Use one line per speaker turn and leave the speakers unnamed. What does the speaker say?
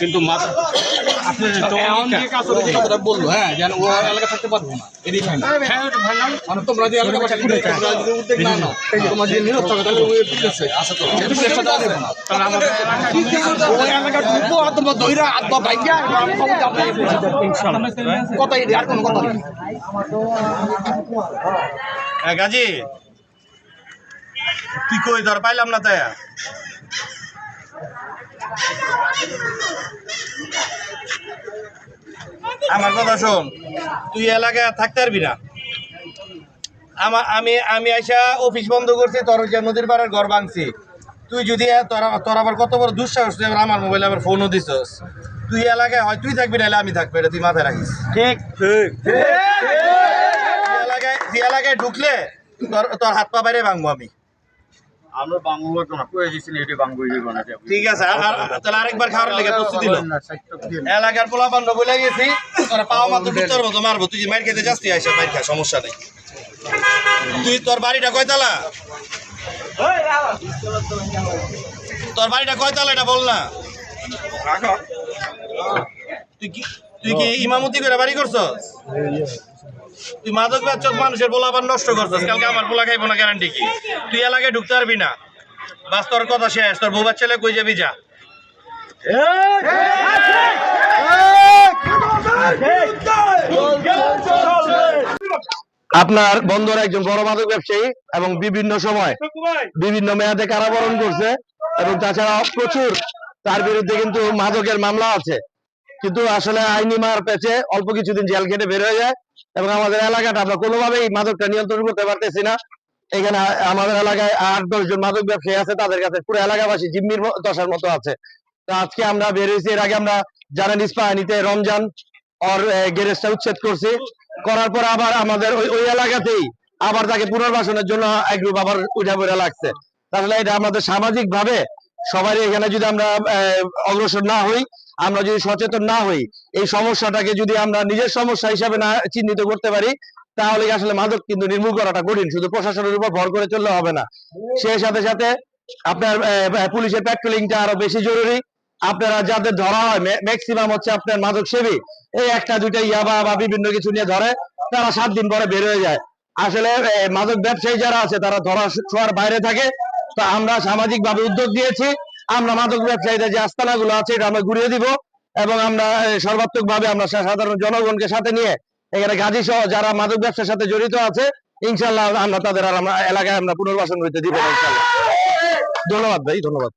কিন্তু আপনি বললো হ্যাঁ যেন ও এলাকা থাকতে পারবো না এদিক মানে তোমরা যে এলাকা উদ্যোগ না নাও তোমরা যে নিরব থাকো তাহলে ওই আছে তো ওই এলাকা ঢুকবো আর তোমরা দইরা আব্বা ভাইয়া কথাই আর কোনো কথা নেই
গাজী তুই কই ধর পাইলাম না তাই আমার কথা শোন তুই এলাকায় থাকতে পারবি না আমি আমি আইসা অফিস বন্ধ করছি তোর নদীর পাড়ার ঘর ভাঙছি তুই যদি তোর আবার কত বড় দুঃসাহস তুই আবার আমার মোবাইলে আবার ফোনও দিছস তুই এলাকায় হয় তুই থাকবি না আমি থাকবো এটা তুই মাথায় রাখিস ঠিক ঠিক এলাকায় ঢুকলে তোর হাত পা বাইরে ভাঙবো আমি
আমরা বাংলা না কয়ে দিছি না এটা বাংলা হইব না
ঠিক আছে তাহলে আরেকবার খাওয়ার লেগে প্রস্তুতি দিল এলাকার পোলাপান বলে গেছি তোরা পাওয়া মাত্র ভিতর মতো মারবো তুই যে মার খেতে যাস তুই আইসা মার খা সমস্যা নেই তুই তোর বাড়িটা কয়তালা তোর বাড়িটা কয়তালা এটা বল না তুই কি ইমামতি করে বাড়ি করছস তুই মাদক বেচছস মানুষের পোলাপান নষ্ট করছস কালকে আমার পোলা খাইবো না গ্যারান্টি কি তুই এলাকায় ঢুকতে পারবি না বাস তোর কথা শেষ তোর বউ বাচ্চালে কই যাবি যা
আপনার বন্ধুরা একজন বড় মাদক ব্যবসায়ী এবং বিভিন্ন সময় বিভিন্ন মেয়াদে কারাবরণ করছে এবং তাছাড়া প্রচুর তার বিরুদ্ধে কিন্তু মাদকের মামলা আছে কিন্তু আসলে আইনি মার পেছে অল্প কিছুদিন জেল খেটে বের হয়ে যায় এবং আমাদের এলাকাটা আমরা কোনোভাবেই মাদকটা নিয়ন্ত্রণ করতে পারতেছি না এখানে আমাদের এলাকায় 8-10 জন মাদক ব্যবসায়ী আছে তাদের কাছে পুরো এলাকাবাসী জিম্মির দশার মতো আছে তো আজকে আমরা বের হয়েছি এর আগে আমরা জানেন ইস্পাহানিতে রমজান ওর গ্যারেজটা উচ্ছেদ করছি করার পর আবার আমাদের ওই এলাকাতেই আবার তাকে পুনর্বাসনের জন্য এক গ্রুপ আবার উঠা পড়া লাগছে তাহলে এটা আমাদের সামাজিক ভাবে সবারই এখানে যদি আমরা অগ্রসর না হই আমরা যদি সচেতন না হই এই সমস্যাটাকে যদি আমরা নিজের সমস্যা হিসাবে না চিহ্নিত করতে পারি তাহলে আসলে মাদক কিন্তু নির্মূল করাটা কঠিন শুধু প্রশাসনের উপর ভর করে চললে হবে না সেই সাথে সাথে আপনার পুলিশের প্যাট্রোলিংটা আরো বেশি জরুরি আপনারা যাদের ধরা হয় ম্যাক্সিমাম হচ্ছে আপনার মাদক সেবী এই একটা দুইটা ইয়াবা বা বিভিন্ন কিছু নিয়ে ধরে তারা 7 দিন পরে বের হয়ে যায় আসলে মাদক ব্যবসায়ী যারা আছে তারা ধরা ছোঁয়ার বাইরে থাকে তো আমরা সামাজিক ভাবে উদ্যোগ দিয়েছি আমরা মাদক ব্যবসায়ীদের যে আস্তানাগুলো আছে এটা আমরা ঘুরিয়ে দিব এবং আমরা সর্বাত্মক ভাবে আমরা সাধারণ জনগণকে সাথে নিয়ে এখানে গাজী সহ যারা মাদক ব্যবসার সাথে জড়িত আছে ইনশাল্লাহ আমরা তাদের আর আমরা এলাকায় আমরা পুনর্বাসন হইতে দিব ইনশাল্লাহ ধন্যবাদ ভাই ধন্যবাদ